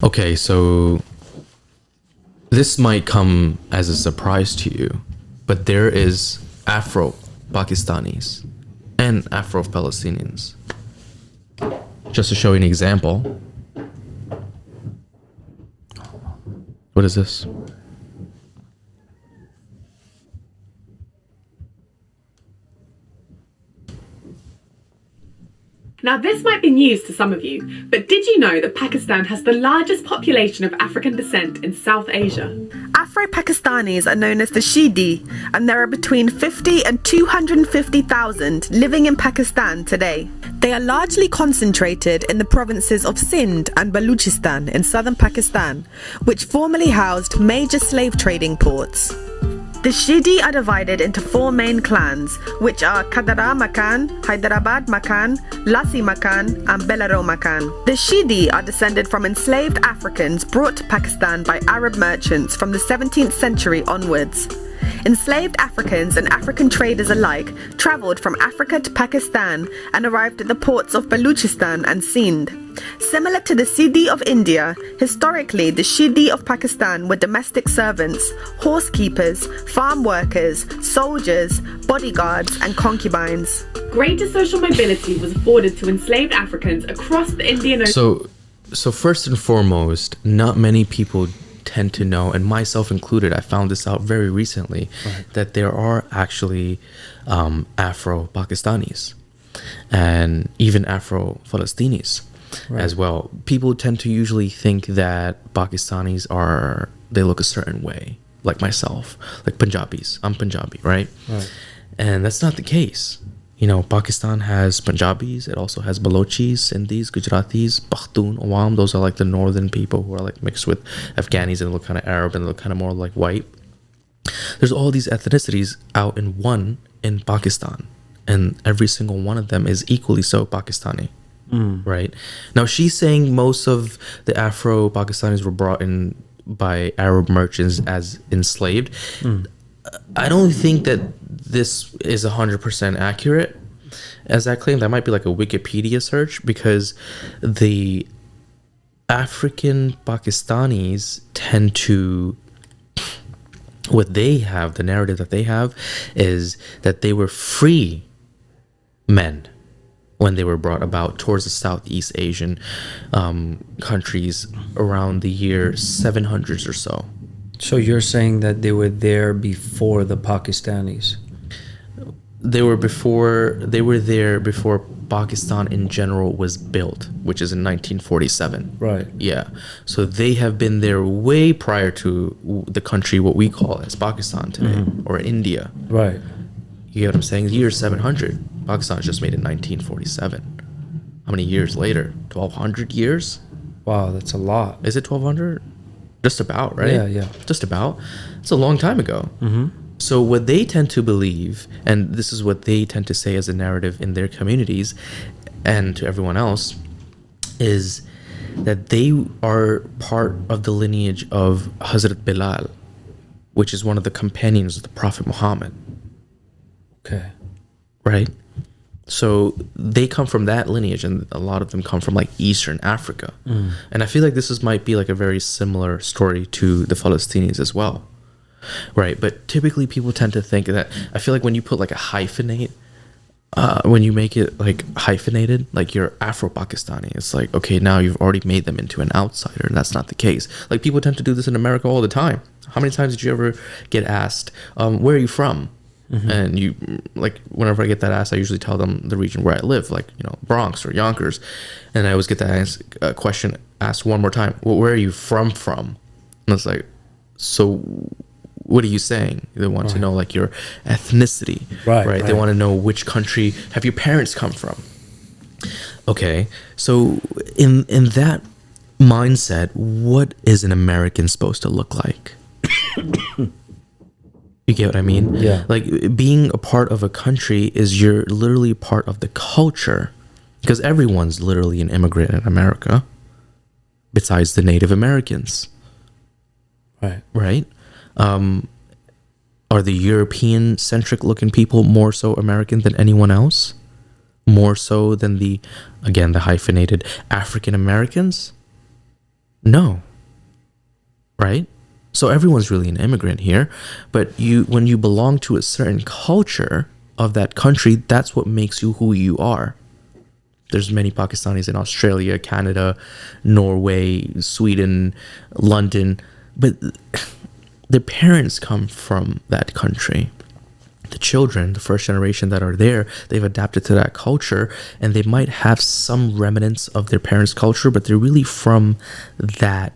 Okay, so this might come as a surprise to you, but there is Afro-Pakistanis and Afro-Palestinians. Just to show you an example. What is this? Now, this might be news to some of you, but did you know that Pakistan has the largest population of African descent in South Asia? Afro-Pakistanis are known as the Shidi, and there are between 50 and 250,000 living in Pakistan today. They are largely concentrated in the provinces of Sindh and Baluchistan in southern Pakistan, which formerly housed major slave trading ports. The Shidi are divided into four main clans, which are Kadara Makan, Hyderabad Makan, Lasi Makan, and Belaro Makan. The Shidi are descended from enslaved Africans brought to Pakistan by Arab merchants from the 17th century onwards. Enslaved Africans and African traders alike travelled from Africa to Pakistan and arrived at the ports of Baluchistan and Sindh. Similar to the Sidi of India, historically the Shidi of Pakistan were domestic servants, horsekeepers, farm workers, soldiers, bodyguards, and concubines. Greater social mobility was afforded to enslaved Africans across the Indian Ocean. So first and foremost, not many people tend to know, and myself included, I found this out very recently, that there are actually Afro-Pakistanis and even Afro-Palestinians as well. People tend to usually think that Pakistanis they look a certain way, like myself, like Punjabis. I'm Punjabi, right? And that's not the case. You know, Pakistan has Punjabis, it also has Balochis, Sindhis, Gujaratis, Pakhtun, Awam. Those are like the northern people who are like mixed with Afghanis and look kind of Arab and look kind of more like white. There's all these ethnicities out in Pakistan, and every single one of them is equally so Pakistani. Right? Now, she's saying most of the Afro-Pakistanis were brought in by Arab merchants as enslaved. I don't think that this is 100% accurate as that claim. That might be like a Wikipedia search, because the African Pakistanis tend to, the narrative that they have is that they were free men when they were brought about towards the Southeast Asian countries around the year 700s or so. So you're saying that they were there before the Pakistanis? They were there before Pakistan in general was built, which is in 1947. Right. Yeah. So they have been there way prior to the country what we call as Pakistan today, or India. Right. You get what I'm saying? Year 700. Pakistan was just made in 1947. How many years later? 1,200 years? Wow, that's a lot. Is it 1,200? Just about, right? Yeah. Just about. It's a long time ago. So what they tend to believe, and this is what they tend to say as a narrative in their communities and to everyone else, is that they are part of the lineage of Hazrat Bilal, which is one of the companions of the Prophet Muhammad. Okay. Right? So they come from that lineage, and a lot of them come from like Eastern Africa. And I feel like this might be like a very similar story to the Palestinians as well. Right? But typically people tend to think that, I feel like when you put like a hyphenate, when you make it like hyphenated, like you're Afro-Pakistani, it's like, okay, now you've already made them into an outsider, and that's not the case. Like people tend to do this in America all the time. How many times did you ever get asked, where are you from? And you, like, whenever I get that asked, I usually tell them the region where I live, like, you know, Bronx or Yonkers. And I always get that question asked one more time. Well, where are you from? And it's like, so what are you saying? They want to know like your ethnicity, right? They want to know which country have your parents come from. Okay, so in that mindset, what is an American supposed to look like? You get what I mean? Yeah. Like being a part of a country is you're literally part of the culture, because everyone's literally an immigrant in America besides the Native Americans. Right? Are the European centric looking people more so American than anyone else? More so than the hyphenated African Americans? No. Right? So everyone's really an immigrant here, but when you belong to a certain culture of that country, that's what makes you who you are. There's many Pakistanis in Australia, Canada, Norway, Sweden, London, but their parents come from that country. The children, the first generation that are there, they've adapted to that culture, and they might have some remnants of their parents' culture, but they're really from that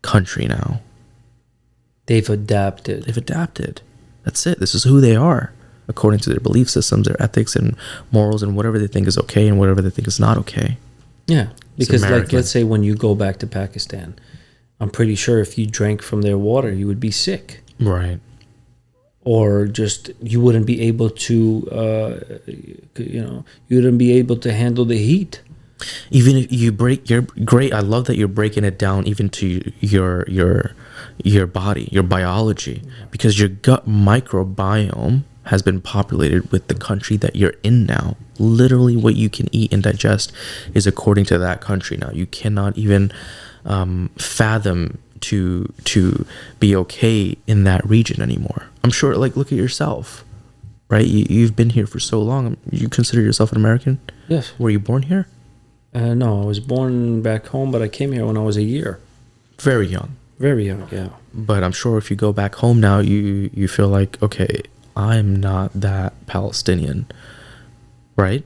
country now. They've adapted. They've adapted. That's it. This is who they are, according to their belief systems, their ethics and morals, and whatever they think is okay and whatever they think is not okay. Yeah, because like, American. let's say when you go back to Pakistan, I'm pretty sure if you drank from their water, you would be sick. Right. Or just you wouldn't be able to, you wouldn't be able to handle the heat. Even if you break your great, I love that you're breaking it down even to your body, your biology, because your gut microbiome has been populated with the country that you're in now. Literally, what you can eat and digest is according to that country now. You cannot even fathom to be okay in that region anymore. I'm sure, like, look at yourself, right? You've been here for so long. You consider yourself an American? Yes. Were you born here? No, I was born back home, but I came here when I was a year. Very young. Very young, yeah. But I'm sure if you go back home now, you feel like, okay, I'm not that Palestinian, right?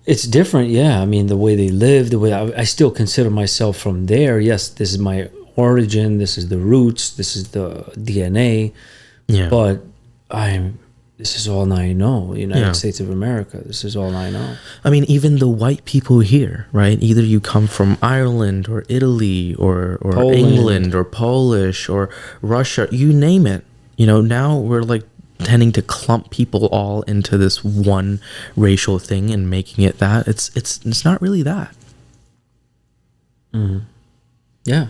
It's different, yeah. I mean, the way they live, the way I still consider myself from there. Yes, this is my origin. This is the roots. This is the DNA. Yeah. But this is all I know. United States of America. This is all I know. I mean, even the white people here, right? Either you come from Ireland or Italy or England or Polish or Russia, you name it. Now we're like tending to clump people all into this one racial thing and making it that. It's not really that. Mm-hmm. Yeah.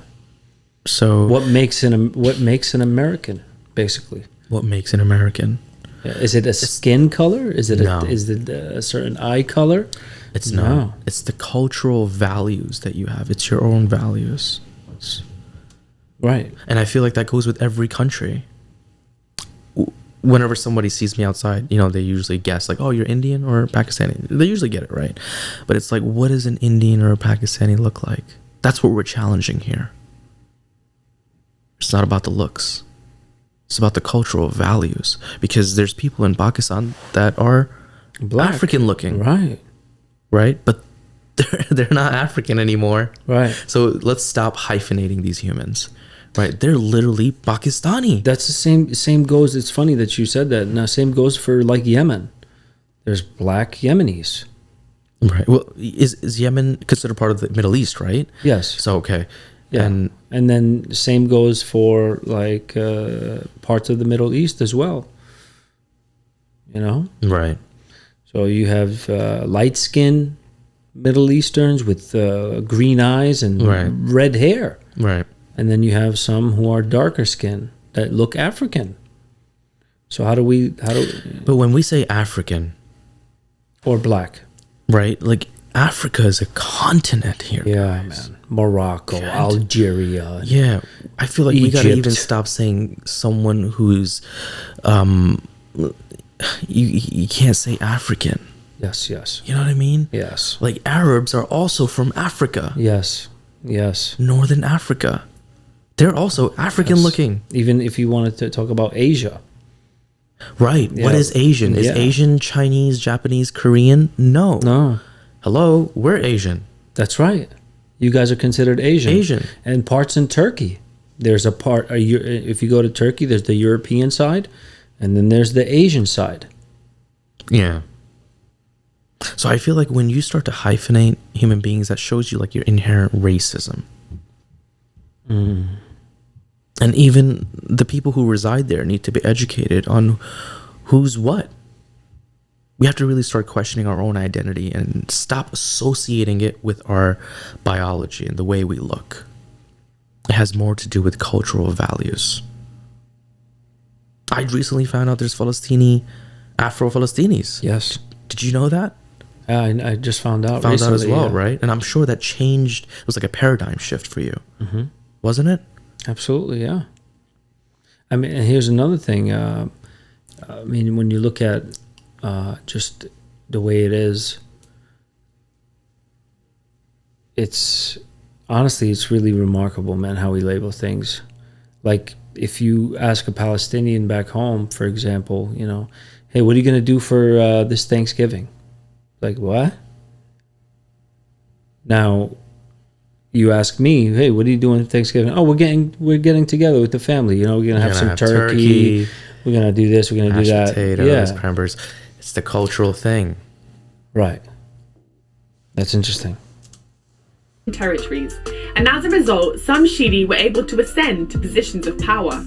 So what makes an American, basically? What makes an American? Is it a skin color? Is it no. Is it a certain eye color? It's not. It's the cultural values that you have. It's your own values. Right. And I feel like that goes with every country. Whenever somebody sees me outside, they usually guess like, oh, you're Indian or Pakistani. They usually get it right. But it's like, what does an Indian or a Pakistani look like? That's what we're challenging here. It's not about the looks. It's about the cultural values, because there's people in Pakistan that are black, African looking, right, but they're not African anymore, right. So let's stop hyphenating these humans, right? They're literally Pakistani. That's the same goes. It's funny that you said that. Now, same goes for like Yemen. There's black Yemenis, right? Well, is Yemen considered part of the Middle East, right? Yes. So okay. Yeah. And then same goes for like parts of the Middle East as well. Right. So you have light skin Middle Easterns with green eyes and red hair. Right. And then you have some who are darker skin that look African. So how do we? But when we say African or black, right? Like Africa is a continent here. Yeah, guys. man. Morocco, Algeria. Yeah, I feel like we gotta Egypt. even stop saying someone who's, you can't say African. Yes, yes. You know what I mean? Yes. Like Arabs are also from Africa. Yes, yes. Northern Africa. They're also African looking. Even if you wanted to talk about Asia. Right. Yeah. What is Asian? Is Asian Chinese, Japanese, Korean? No. No. Hello, we're Asian. That's right. You guys are considered Asian. Asian. And parts in Turkey. There's a part, if you go to Turkey, there's the European side, and then there's the Asian side. Yeah. So I feel like when you start to hyphenate human beings, that shows you like your inherent racism. Mm. And even the people who reside there need to be educated on who's what. We have to really start questioning our own identity and stop associating it with our biology and the way we look. It has more to do with cultural values. I recently found out there's Afro-Palestinians. Yes. Did you know that? I just found out Found out as recently, well, yeah. right? And I'm sure that changed. It was like a paradigm shift for you, wasn't it? Absolutely, yeah. I mean, and here's another thing. I mean, when you look at just the way it is, it's honestly, it's really remarkable, man, how we label things. Like, if you ask a Palestinian back home, for example, you know, hey, what are you going to do for this Thanksgiving? Like, what? Now, you ask me, hey, what are you doing for Thanksgiving? Oh, we're getting together with the family. You know, we're gonna have some turkey. We're gonna do this. We're gonna do that. Potatoes, cranberries. It's the cultural thing, right? That's interesting. Territories, and as a result, some Shidi were able to ascend to positions of power.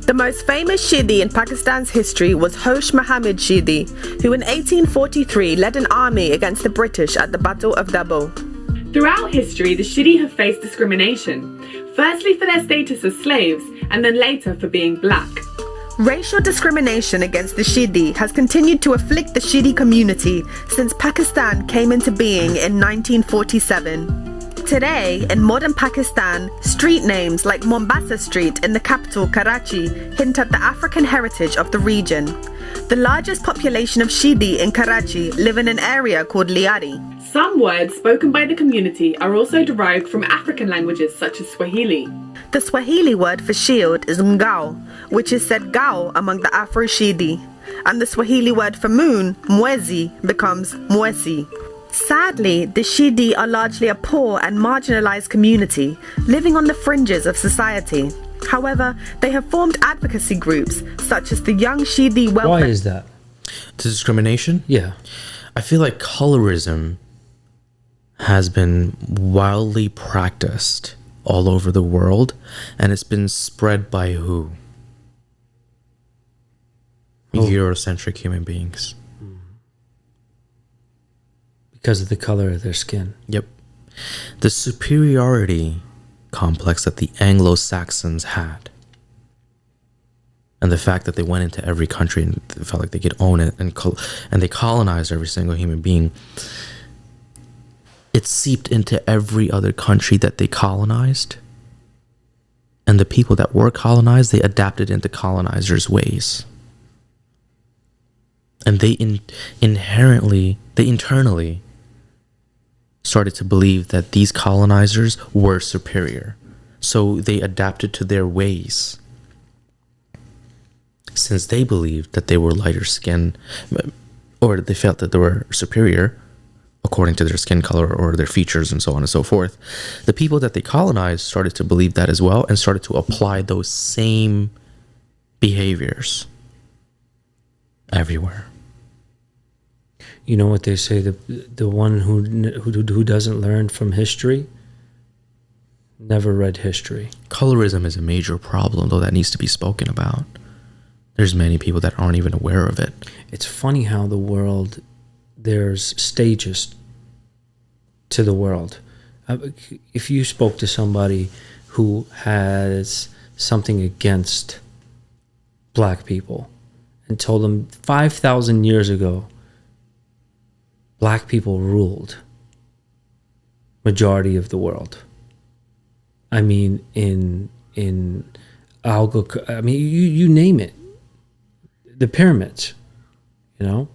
The most famous Shidi in Pakistan's history was Hosh Muhammad Shidi, who in 1843 led an army against the British at the Battle of Dabo. Throughout history, the Shidi have faced discrimination, firstly for their status as slaves, and then later for being black. Racial discrimination against the Shidi has continued to afflict the Shidi community since Pakistan came into being in 1947. Today, in modern Pakistan, street names like Mombasa Street in the capital Karachi hint at the African heritage of the region. The largest population of Shidi in Karachi live in an area called Liari. Some words spoken by the community are also derived from African languages such as Swahili. The Swahili word for shield is ngao, which is said gao among the Afro-Shidi, and the Swahili word for moon, mwezi, becomes mwesi. Sadly, the Shidi are largely a poor and marginalized community, living on the fringes of society. However, they have formed advocacy groups, such as the Young Shidi Welfare... Why is that? The discrimination. Yeah. I feel like colorism has been wildly practiced all over the world, and it's been spread by who? Eurocentric human beings. Because of the color of their skin. Yep. The superiority complex that the Anglo-Saxons had, and the fact that they went into every country and felt like they could own it, and they colonized every single human being, it seeped into every other country that they colonized, and the people that were colonized, they adapted into colonizers' ways, and they internally started to believe that these colonizers were superior. So they adapted to their ways. Since they believed that they were lighter skin, or they felt that they were superior according to their skin color or their features and so on and so forth, the people that they colonized started to believe that as well and started to apply those same behaviors everywhere. You know what they say, the one who doesn't learn from history never read history. Colorism is a major problem, though, that needs to be spoken about. There's many people that aren't even aware of it. It's funny how the world, there's stages to the world. If you spoke to somebody who has something against black people and told them 5,000 years ago, black people ruled majority of the world. I mean, in I mean, you name it. The pyramids, the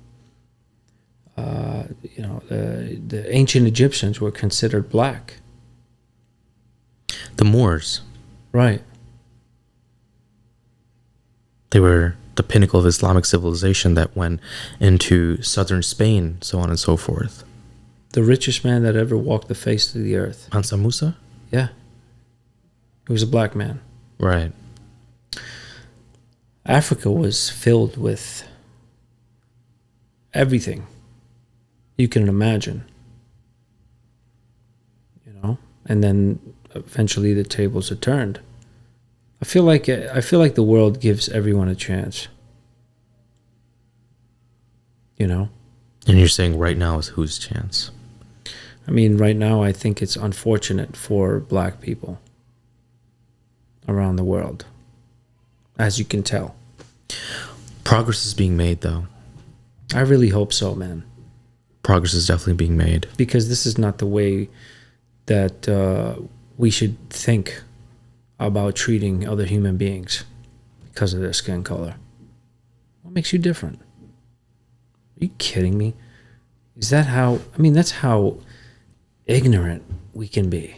ancient Egyptians were considered black. The Moors. Right. They were the pinnacle of Islamic civilization that went into southern Spain, so on and so forth. The richest man that ever walked the face of the earth. Mansa Musa? Yeah. He was a black man. Right. Africa was filled with everything you can imagine. And then eventually the tables are turned. I feel like the world gives everyone a chance. And you're saying right now is whose chance? I mean, right now I think it's unfortunate for black people around the world, as you can tell. Progress is being made, though. I really hope so, man. Progress is definitely being made. Because this is not the way that we should think about treating other human beings because of their skin color. What makes you different? Are you kidding me? Is that how... I mean, that's how ignorant we can be.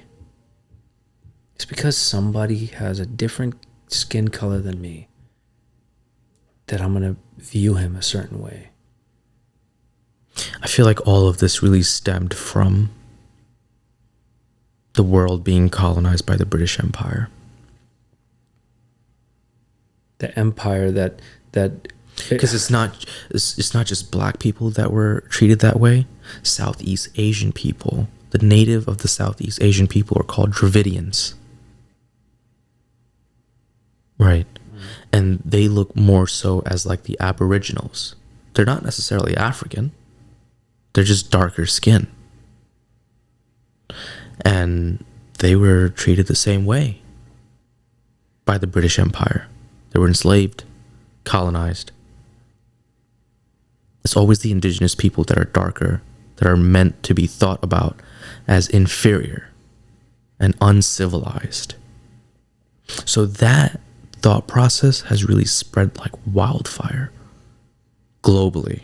It's because somebody has a different skin color than me that I'm going to view him a certain way. I feel like all of this really stemmed from the world being colonized by the British Empire. The empire that because it's not just black people that were treated that way. Southeast Asian people, the native of the Southeast Asian people, are called Dravidians. Right. And they look more so as like the Aboriginals. They're not necessarily African. They're just darker skin. And they were treated the same way by the British Empire. They were enslaved, colonized. It's always the indigenous people that are darker, that are meant to be thought about as inferior and uncivilized. So that thought process has really spread like wildfire globally.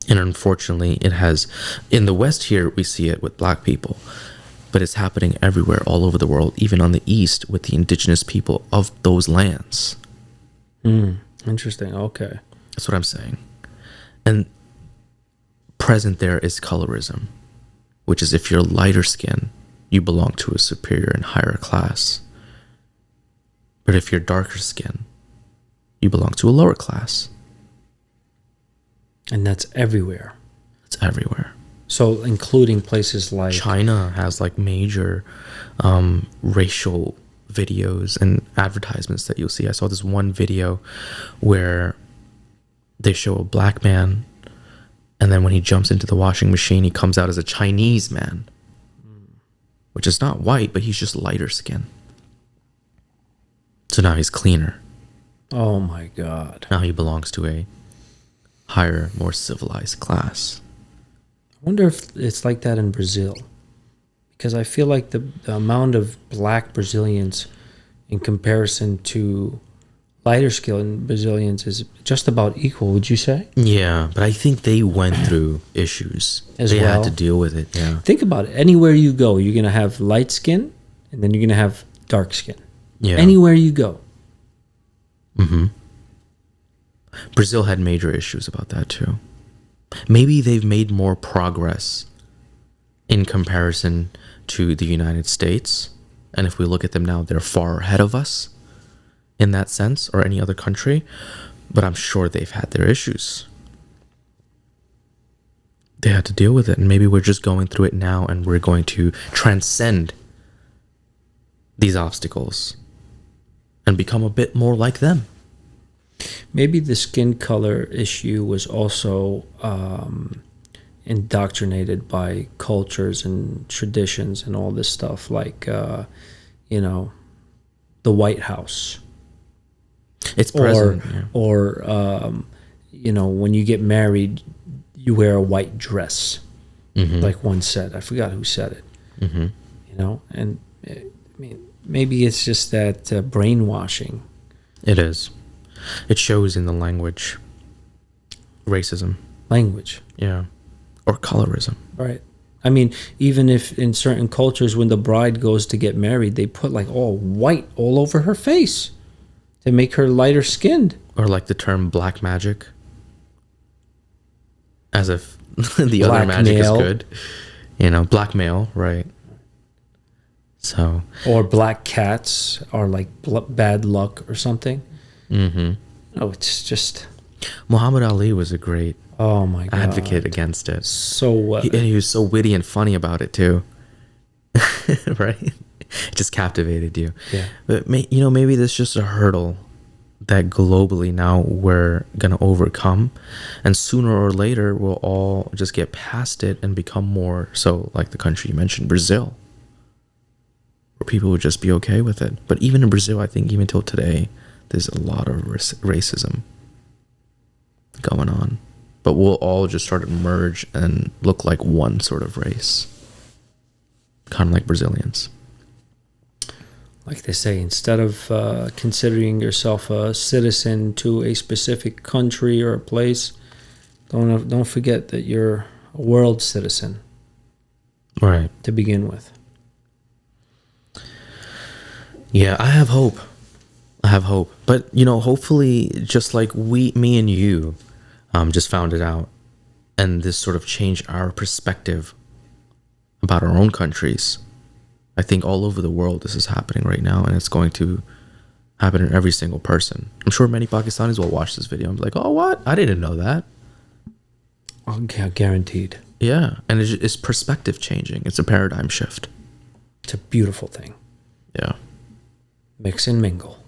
And unfortunately, it has, in the West here, we see it with black people, but it's happening everywhere, all over the world, even on the East with the indigenous people of those lands. Interesting. Okay. That's what I'm saying. And present there is colorism, which is if you're lighter skin, you belong to a superior and higher class. But if you're darker skin, you belong to a lower class. And that's everywhere. It's everywhere. So including places like... China has like major racial videos and advertisements that you'll see. I saw this one video where they show a black man, and then when he jumps into the washing machine, he comes out as a Chinese man, which is not white, but he's just lighter skin. So now he's cleaner. Oh my God. Now he belongs to a higher, more civilized class. I wonder if it's like that in Brazil. Because I feel like the amount of black Brazilians in comparison to lighter skinned Brazilians is just about equal, would you say? Yeah, but I think they went through issues. As they well. had to deal with it, yeah. Think about it. Anywhere you go, you're going to have light skin, and then you're going to have dark skin. Yeah. Anywhere you go. Mm-hmm. Brazil had major issues about that too. Maybe they've made more progress in comparison to the United States. And if we look at them now, they're far ahead of us in that sense, or any other country. But I'm sure they've had their issues. They had to deal with it. And maybe we're just going through it now, and we're going to transcend these obstacles and become a bit more like them. Maybe the skin color issue was also indoctrinated by cultures and traditions and all this stuff, like, you know, the White House. It's present. Or you know, when you get married, you wear a white dress, like one said. I forgot who said it. You know, and I mean, maybe it's just that brainwashing. It is. It shows in the language. Racism. Language. Yeah. Or colorism. Right. I mean, even if in certain cultures, when the bride goes to get married, they put like all white all over her face to make her lighter skinned. Or like the term black magic. As if the other magic Blackmail. is good. You know, blackmail, right. So. Or black cats are like bad luck or something. Oh, it's just... Muhammad Ali was a great Oh my God. advocate against it. So And he was so witty and funny about it too. Right? It just captivated you. Yeah. But you know, maybe there's just a hurdle that globally now we're gonna overcome, and sooner or later we'll all just get past it and become more so like the country you mentioned, Brazil, where people would just be okay with it. But even in Brazil, I think even till today, there's a lot of racism going on. but we'll all just sort of merge and look like one sort of race, kind of like Brazilians. Like they say, instead of considering yourself a citizen to a specific country or a place, don't forget that you're a world citizen. Right. To begin with. Yeah, I have hope. But, you know, hopefully, just like me and you just found it out, and this sort of changed our perspective about our own countries. I think all over the world this is happening right now, and it's going to happen in every single person. I'm sure many Pakistanis will watch this video and be like, oh, what? I didn't know that. Guaranteed. Yeah, and it's perspective changing. It's a paradigm shift. It's a beautiful thing. Yeah. Mix and mingle.